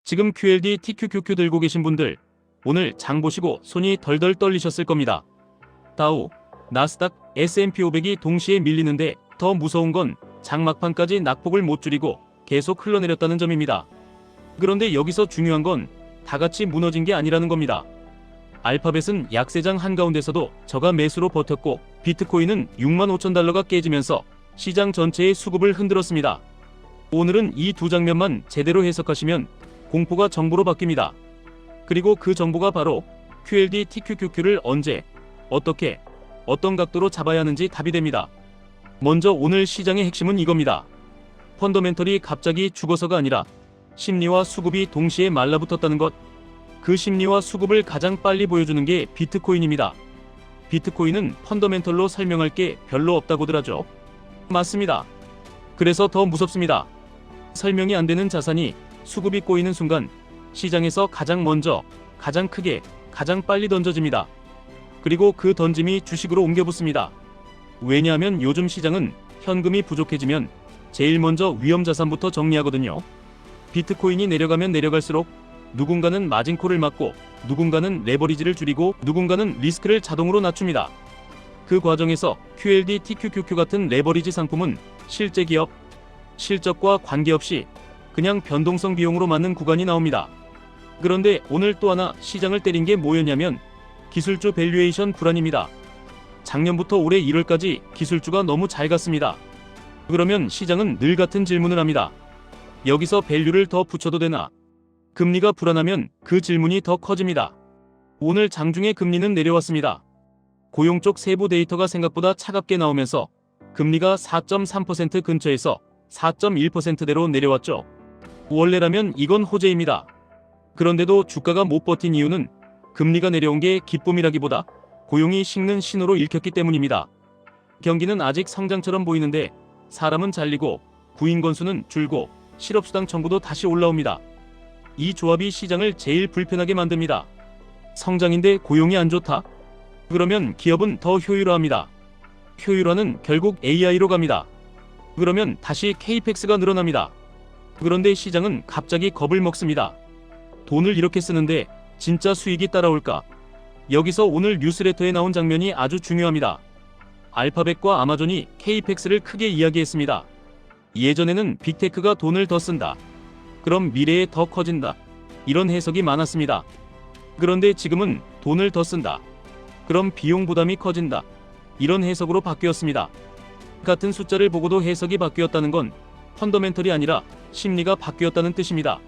지금 QLD TQQQ 들고 계신 분들, 오늘 장 보시고 손이 덜덜 떨리셨을 겁니다. 다우, 나스닥, S&P 500이 동시에 밀리는데 더 무서운 건 장 막판까지 낙폭을 못 줄이고 계속 흘러내렸다는 점입니다. 그런데 여기서 중요한 건 다같이 무너진 게 아니라는 겁니다. 알파벳은 약세장 한가운데서도 저가 매수로 버텼고 비트코인은 65,000달러가 깨지면서 시장 전체의 수급을 흔들었습니다. 오늘은 이 두 장면만 제대로 해석하시면 공포가 정보로 바뀝니다. 그리고 그 정보가 바로 QLD TQQQ를 언제, 어떻게, 어떤 각도로 잡아야 하는지 답이 됩니다. 먼저 오늘 시장의 핵심은 이겁니다. 펀더멘털이 갑자기 죽어서가 아니라 심리와 수급이 동시에 말라붙었다는 것. 그 심리와 수급을 가장 빨리 보여주는 게 비트코인입니다. 비트코인은 펀더멘털로 설명할 게 별로 없다고들 하죠. 맞습니다. 그래서 더 무섭습니다. 설명이 안 되는 자산이 수급이 꼬이는 순간 시장에서 가장 먼저, 가장 크게, 가장 빨리 던져집니다. 그리고 그 던짐이 주식으로 옮겨붙습니다. 왜냐하면 요즘 시장은 현금이 부족해지면 제일 먼저 위험자산부터 정리하거든요. 비트코인이 내려가면 내려갈수록 누군가는 마진콜을 막고 누군가는 레버리지를 줄이고 누군가는 리스크를 자동으로 낮춥니다. 그 과정에서 QLD TQQQ 같은 레버리지 상품은 실제 기업, 실적과 관계없이 그냥 변동성 비용으로 맞는 구간이 나옵니다. 그런데 오늘 또 하나 시장을 때린 게 뭐였냐면 기술주 밸류에이션 불안입니다. 작년부터 올해 1월까지 기술주가 너무 잘 갔습니다. 그러면 시장은 늘 같은 질문을 합니다. 여기서 밸류를 더 붙여도 되나? 금리가 불안하면 그 질문이 더 커집니다. 오늘 장중에 금리는 내려왔습니다. 고용 쪽 세부 데이터가 생각보다 차갑게 나오면서 금리가 4.3% 근처에서 4.1%대로 내려왔죠. 원래라면 이건 호재입니다. 그런데도 주가가 못 버틴 이유는 금리가 내려온 게 기쁨이라기보다 고용이 식는 신호로 읽혔기 때문입니다. 경기는 아직 성장처럼 보이는데 사람은 잘리고 구인 건수는 줄고 실업수당 청구도 다시 올라옵니다. 이 조합이 시장을 제일 불편하게 만듭니다. 성장인데 고용이 안 좋다? 그러면 기업은 더 효율화합니다. 효율화는 결국 AI로 갑니다. 그러면 다시 KPX가 늘어납니다. 그런데 시장은 갑자기 겁을 먹습니다. 돈을 이렇게 쓰는데 진짜 수익이 따라올까? 여기서 오늘 뉴스레터에 나온 장면이 아주 중요합니다. 알파벳과 아마존이 KPX를 크게 이야기했습니다. 예전에는 빅테크가 돈을 더 쓴다. 그럼 미래에 더 커진다. 이런 해석이 많았습니다. 그런데 지금은 돈을 더 쓴다. 그럼 비용 부담이 커진다. 이런 해석으로 바뀌었습니다. 같은 숫자를 보고도 해석이 바뀌었다는 건 펀더멘털이 아니라 심리가 바뀌었다는 뜻입니다.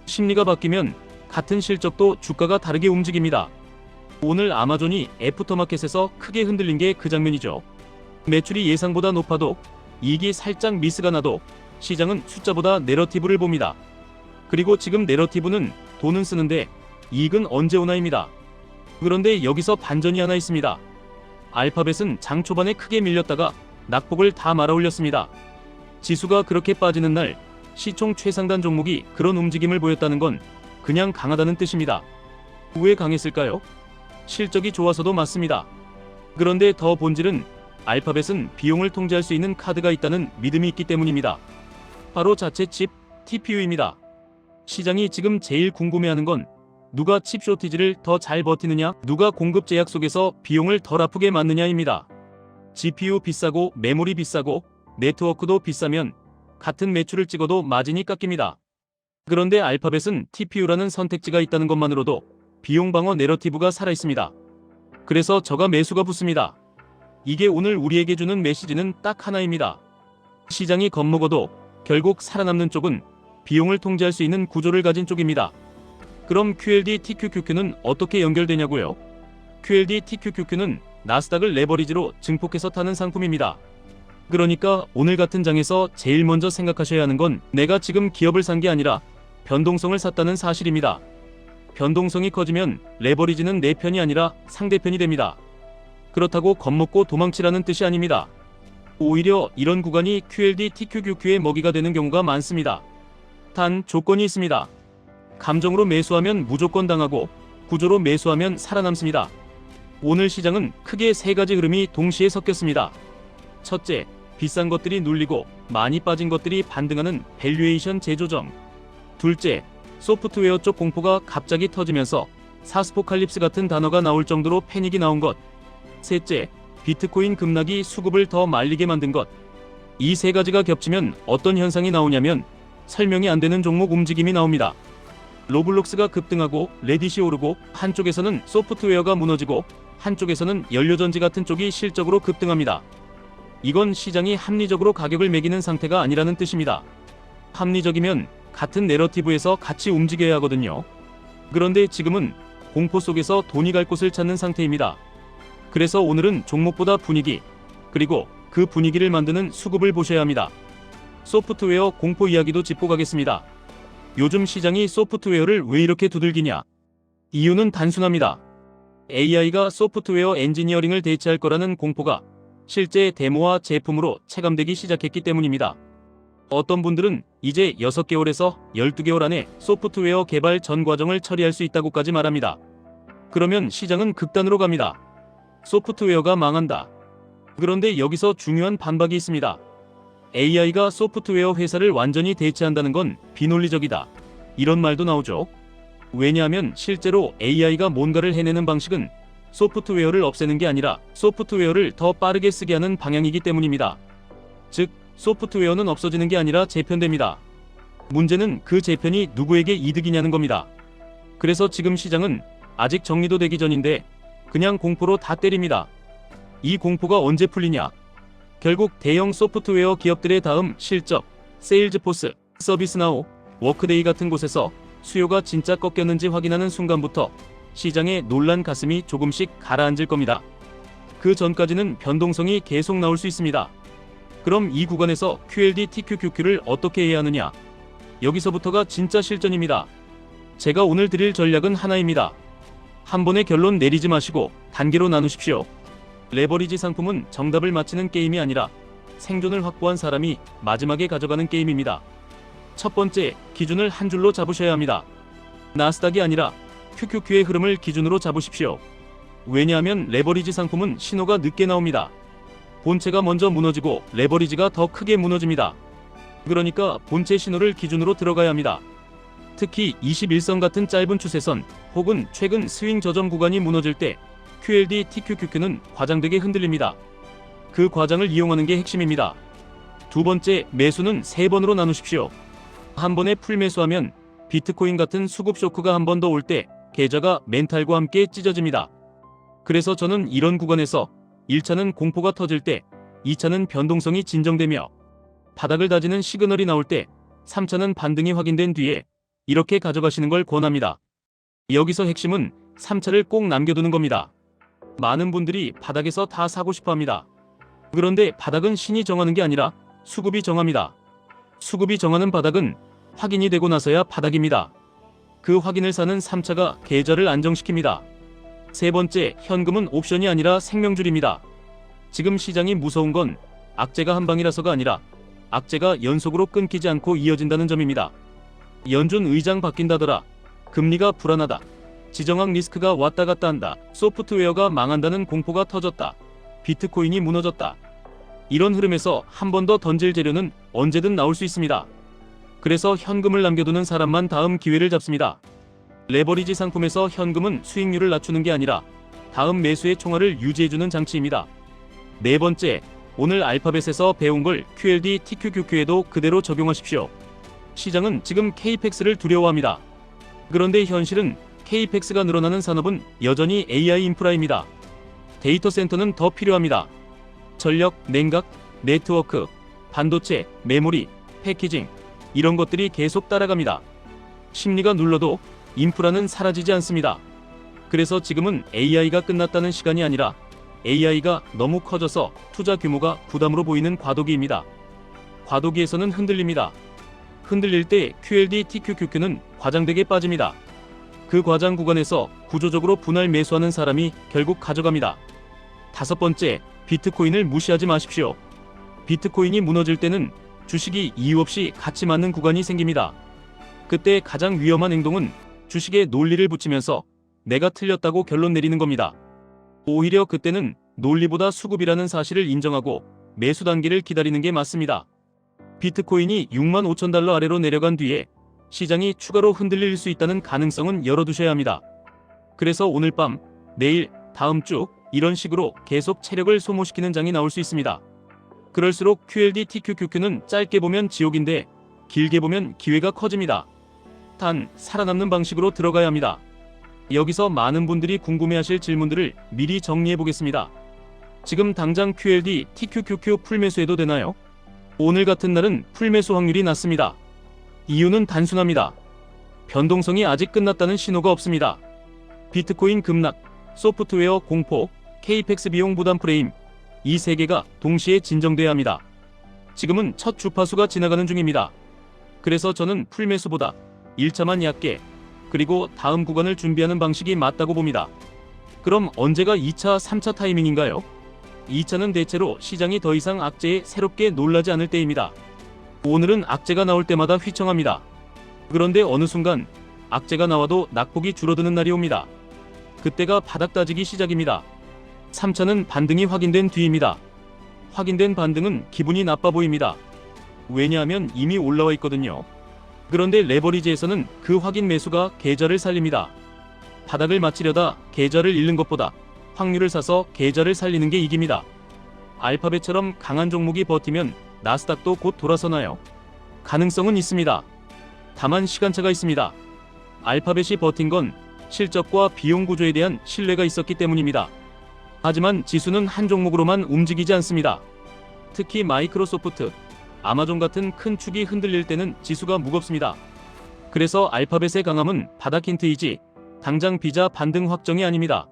심리가 바뀌면 같은 실적도 주가가 다르게 움직입니다. 오늘 아마존이 애프터마켓에서 크게 흔들린 게 그 장면이죠. 매출이 예상보다 높아도 이익이 살짝 미스가 나도 시장은 숫자보다 내러티브를 봅니다. 그리고 지금 내러티브는 돈은 쓰는데 이익은 언제 오나입니다. 그런데 여기서 반전이 하나 있습니다. 알파벳은 장 초반에 크게 밀렸다가 낙폭을 다 말아올렸습니다. 지수가 그렇게 빠지는 날 시총 최상단 종목이 그런 움직임을 보였다는 건 그냥 강하다는 뜻입니다. 왜 강했을까요? 실적이 좋아서도 맞습니다. 그런데 더 본질은 알파벳은 비용을 통제할 수 있는 카드가 있다는 믿음이 있기 때문입니다. 바로 자체 칩, TPU입니다. 시장이 지금 제일 궁금해하는 건 누가 칩 쇼티지를 더 잘 버티느냐, 누가 공급 제약 속에서 비용을 덜 아프게 맞느냐입니다. GPU 비싸고 메모리 비싸고 네트워크도 비싸면 같은 매출을 찍어도 마진이 깎입니다. 그런데 알파벳은 TPU라는 선택지가 있다는 것만으로도 비용 방어 내러티브가 살아있습니다. 그래서 저가 매수가 붙습니다. 이게 오늘 우리에게 주는 메시지는 딱 하나입니다. 시장이 겁먹어도 결국 살아남는 쪽은 비용을 통제할 수 있는 구조를 가진 쪽입니다. 그럼 QLD TQQQ는 어떻게 연결되냐고요? QLD TQQQ는 나스닥을 레버리지로 증폭해서 타는 상품입니다. 그러니까 오늘 같은 장에서 제일 먼저 생각하셔야 하는 건 내가 지금 기업을 산 게 아니라 변동성을 샀다는 사실입니다. 변동성이 커지면 레버리지는 내 편이 아니라 상대편이 됩니다. 그렇다고 겁먹고 도망치라는 뜻이 아닙니다. 오히려 이런 구간이 QLD TQQQ의 먹이가 되는 경우가 많습니다. 단 조건이 있습니다. 감정으로 매수하면 무조건 당하고 구조로 매수하면 살아남습니다. 오늘 시장은 크게 세 가지 흐름이 동시에 섞였습니다. 첫째, 비싼 것들이 눌리고 많이 빠진 것들이 반등하는 밸류에이션 재조정. 둘째, 소프트웨어 쪽 공포가 갑자기 터지면서 사스포칼립스 같은 단어가 나올 정도로 패닉이 나온 것. 셋째, 비트코인 급락이 수급을 더 말리게 만든 것. 이 세 가지가 겹치면 어떤 현상이 나오냐면 설명이 안 되는 종목 움직임이 나옵니다. 로블록스가 급등하고 레딧이 오르고, 한쪽에서는 소프트웨어가 무너지고 한쪽에서는 연료전지 같은 쪽이 실적으로 급등합니다. 이건 시장이 합리적으로 가격을 매기는 상태가 아니라는 뜻입니다. 합리적이면 같은 내러티브에서 같이 움직여야 하거든요. 그런데 지금은 공포 속에서 돈이 갈 곳을 찾는 상태입니다. 그래서 오늘은 종목보다 분위기, 그리고 그 분위기를 만드는 수급을 보셔야 합니다. 소프트웨어 공포 이야기도 짚고 가겠습니다. 요즘 시장이 소프트웨어를 왜 이렇게 두들기냐? 이유는 단순합니다. AI가 소프트웨어 엔지니어링을 대체할 거라는 공포가 실제 데모와 제품으로 체감되기 시작했기 때문입니다. 어떤 분들은 이제 6개월에서 12개월 안에 소프트웨어 개발 전 과정을 처리할 수 있다고까지 말합니다. 그러면 시장은 극단으로 갑니다. 소프트웨어가 망한다. 그런데 여기서 중요한 반박이 있습니다. AI가 소프트웨어 회사를 완전히 대체한다는 건 비논리적이다. 이런 말도 나오죠. 왜냐하면 실제로 AI가 뭔가를 해내는 방식은 소프트웨어를 없애는 게 아니라 소프트웨어를 더 빠르게 쓰게 하는 방향이기 때문입니다. 즉, 소프트웨어는 없어지는 게 아니라 재편됩니다. 문제는 그 재편이 누구에게 이득이냐는 겁니다. 그래서 지금 시장은 아직 정리도 되기 전인데 그냥 공포로 다 때립니다. 이 공포가 언제 풀리냐? 결국 대형 소프트웨어 기업들의 다음 실적, 세일즈포스, 서비스나우, 워크데이 같은 곳에서 수요가 진짜 꺾였는지 확인하는 순간부터 시장의 놀란 가슴이 조금씩 가라앉을 겁니다. 그 전까지는 변동성이 계속 나올 수 있습니다. 그럼 이 구간에서 QLD, TQQQ를 어떻게 해야 하느냐? 여기서부터가 진짜 실전입니다. 제가 오늘 드릴 전략은 하나입니다. 한 번에 결론 내리지 마시고 단계로 나누십시오. 레버리지 상품은 정답을 맞히는 게임이 아니라 생존을 확보한 사람이 마지막에 가져가는 게임입니다. 첫 번째, 기준을 한 줄로 잡으셔야 합니다. 나스닥이 아니라 QQQ의 흐름을 기준으로 잡으십시오. 왜냐하면 레버리지 상품은 신호가 늦게 나옵니다. 본체가 먼저 무너지고 레버리지가 더 크게 무너집니다. 그러니까 본체 신호를 기준으로 들어가야 합니다. 특히 21선 같은 짧은 추세선 혹은 최근 스윙 저점 구간이 무너질 때 QLD, TQQQ는 과장되게 흔들립니다. 그 과장을 이용하는 게 핵심입니다. 두 번째, 매수는 3번으로 나누십시오. 한 번에 풀매수하면 비트코인 같은 수급 쇼크가 한 번 더 올 때 계좌가 멘탈과 함께 찢어집니다. 그래서 저는 이런 구간에서 1차는 공포가 터질 때, 2차는 변동성이 진정되며 바닥을 다지는 시그널이 나올 때, 3차는 반등이 확인된 뒤에 이렇게 가져가시는 걸 권합니다. 여기서 핵심은 3차를 꼭 남겨두는 겁니다. 많은 분들이 바닥에서 다 사고 싶어 합니다. 그런데 바닥은 신이 정하는 게 아니라 수급이 정합니다. 수급이 정하는 바닥은 확인이 되고 나서야 바닥입니다. 그 확인을 사는 3차가 계좌를 안정시킵니다. 세 번째, 현금은 옵션이 아니라 생명줄입니다. 지금 시장이 무서운 건 악재가 한 방이라서가 아니라 악재가 연속으로 끊기지 않고 이어진다는 점입니다. 연준 의장 바뀐다더라. 금리가 불안하다. 지정학 리스크가 왔다 갔다 한다. 소프트웨어가 망한다는 공포가 터졌다. 비트코인이 무너졌다. 이런 흐름에서 한 번 더 던질 재료는 언제든 나올 수 있습니다. 그래서 현금을 남겨두는 사람만 다음 기회를 잡습니다. 레버리지 상품에서 현금은 수익률을 낮추는 게 아니라 다음 매수의 총알을 유지해주는 장치입니다. 네 번째, 오늘 알파벳에서 배운 걸 QLD, TQQQ에도 그대로 적용하십시오. 시장은 지금 KPEX를 두려워합니다. 그런데 현실은 KPEX가 늘어나는 산업은 여전히 AI 인프라입니다. 데이터 센터는 더 필요합니다. 전력, 냉각, 네트워크, 반도체, 메모리, 패키징, 이런 것들이 계속 따라갑니다. 심리가 눌러도 인프라는 사라지지 않습니다. 그래서 지금은 AI가 끝났다는 시간이 아니라 AI가 너무 커져서 투자 규모가 부담으로 보이는 과도기입니다. 과도기에서는 흔들립니다. 흔들릴 때 QLD, TQQQ는 과장되게 빠집니다. 그 과장 구간에서 구조적으로 분할 매수하는 사람이 결국 가져갑니다. 다섯 번째, 비트코인을 무시하지 마십시오. 비트코인이 무너질 때는 주식이 이유 없이 같이 맞는 구간이 생깁니다. 그때 가장 위험한 행동은 주식에 논리를 붙이면서 내가 틀렸다고 결론 내리는 겁니다. 오히려 그때는 논리보다 수급이라는 사실을 인정하고 매수 단계를 기다리는 게 맞습니다. 비트코인이 65,000달러 아래로 내려간 뒤에 시장이 추가로 흔들릴 수 있다는 가능성은 열어두셔야 합니다. 그래서 오늘 밤, 내일, 다음 주 이런 식으로 계속 체력을 소모시키는 장이 나올 수 있습니다. 그럴수록 QLD TQQQ는 짧게 보면 지옥인데 길게 보면 기회가 커집니다. 단 살아남는 방식으로 들어가야 합니다. 여기서 많은 분들이 궁금해하실 질문들을 미리 정리해 보겠습니다. 지금 당장 QLD TQQQ 풀매수해도 되나요? 오늘 같은 날은 풀매수 확률이 낮습니다. 이유는 단순합니다. 변동성이 아직 끝났다는 신호가 없습니다. 비트코인 급락, 소프트웨어 공포, KPEX 비용 부담 프레임, 이 세 개가 동시에 진정돼야 합니다. 지금은 첫 주파수가 지나가는 중입니다. 그래서 저는 풀매수보다 1차만 얕게, 그리고 다음 구간을 준비하는 방식이 맞다고 봅니다. 그럼 언제가 2차, 3차 타이밍인가요? 2차는 대체로 시장이 더 이상 악재에 새롭게 놀라지 않을 때입니다. 오늘은 악재가 나올 때마다 휘청합니다. 그런데 어느 순간 악재가 나와도 낙폭이 줄어드는 날이 옵니다. 그때가 바닥 따지기 시작입니다. 3차는 반등이 확인된 뒤입니다. 확인된 반등은 기분이 나빠 보입니다. 왜냐하면 이미 올라와 있거든요. 그런데 레버리지에서는 그 확인 매수가 계좌를 살립니다. 바닥을 맞추려다 계좌를 잃는 것보다 확률을 사서 계좌를 살리는 게 이깁니다. 알파벳처럼 강한 종목이 버티면 나스닥도 곧 돌아서나요? 가능성은 있습니다. 다만 시간차가 있습니다. 알파벳이 버틴 건 실적과 비용 구조에 대한 신뢰가 있었기 때문입니다. 하지만 지수는 한 종목으로만 움직이지 않습니다. 특히 마이크로소프트, 아마존 같은 큰 축이 흔들릴 때는 지수가 무겁습니다. 그래서 알파벳의 강함은 바닥 힌트이지 당장 비자 반등 확정이 아닙니다.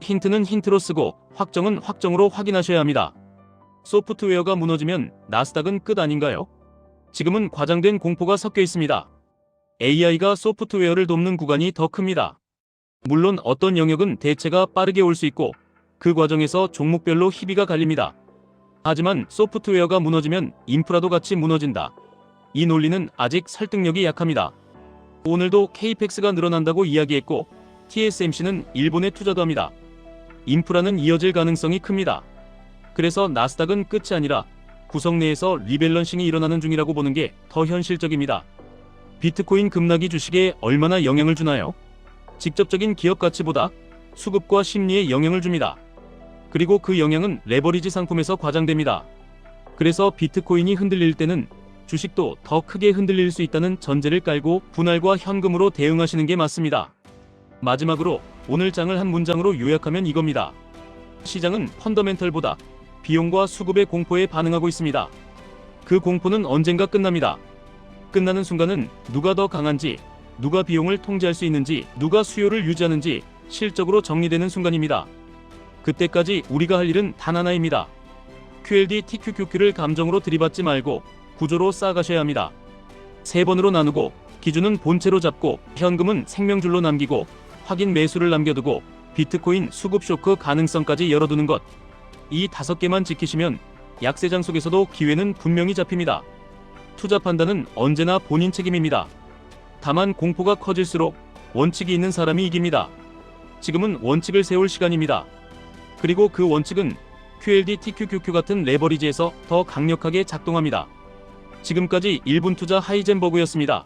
힌트는 힌트로 쓰고 확정은 확정으로 확인하셔야 합니다. 소프트웨어가 무너지면 나스닥은 끝 아닌가요? 지금은 과장된 공포가 섞여 있습니다. AI가 소프트웨어를 돕는 구간이 더 큽니다. 물론 어떤 영역은 대체가 빠르게 올 수 있고 그 과정에서 종목별로 희비가 갈립니다. 하지만 소프트웨어가 무너지면 인프라도 같이 무너진다. 이 논리는 아직 설득력이 약합니다. 오늘도 KPEX가 늘어난다고 이야기했고 TSMC는 일본에 투자도 합니다. 인프라는 이어질 가능성이 큽니다. 그래서 나스닥은 끝이 아니라 구성 내에서 리밸런싱이 일어나는 중이라고 보는 게 더 현실적입니다. 비트코인 급락이 주식에 얼마나 영향을 주나요? 직접적인 기업 가치보다 수급과 심리에 영향을 줍니다. 그리고 그 영향은 레버리지 상품에서 과장됩니다. 그래서 비트코인이 흔들릴 때는 주식도 더 크게 흔들릴 수 있다는 전제를 깔고 분할과 현금으로 대응하시는 게 맞습니다. 마지막으로 오늘 장을 한 문장으로 요약하면 이겁니다. 시장은 펀더멘털보다 비용과 수급의 공포에 반응하고 있습니다. 그 공포는 언젠가 끝납니다. 끝나는 순간은 누가 더 강한지, 누가 비용을 통제할 수 있는지, 누가 수요를 유지하는지 실적으로 정리되는 순간입니다. 그때까지 우리가 할 일은 단 하나입니다. QLD TQQQ를 감정으로 들이받지 말고 구조로 쌓아가셔야 합니다. 3번으로 나누고 기준은 본체로 잡고 현금은 생명줄로 남기고 확인 매수를 남겨두고 비트코인 수급 쇼크 가능성까지 열어두는 것. 이 5개만 지키시면 약세장 속에서도 기회는 분명히 잡힙니다. 투자 판단은 언제나 본인 책임입니다. 다만 공포가 커질수록 원칙이 있는 사람이 이깁니다. 지금은 원칙을 세울 시간입니다. 그리고 그 원칙은 QLD TQQQ 같은 레버리지에서 더 강력하게 작동합니다. 지금까지 1분 투자 하이젠버그였습니다.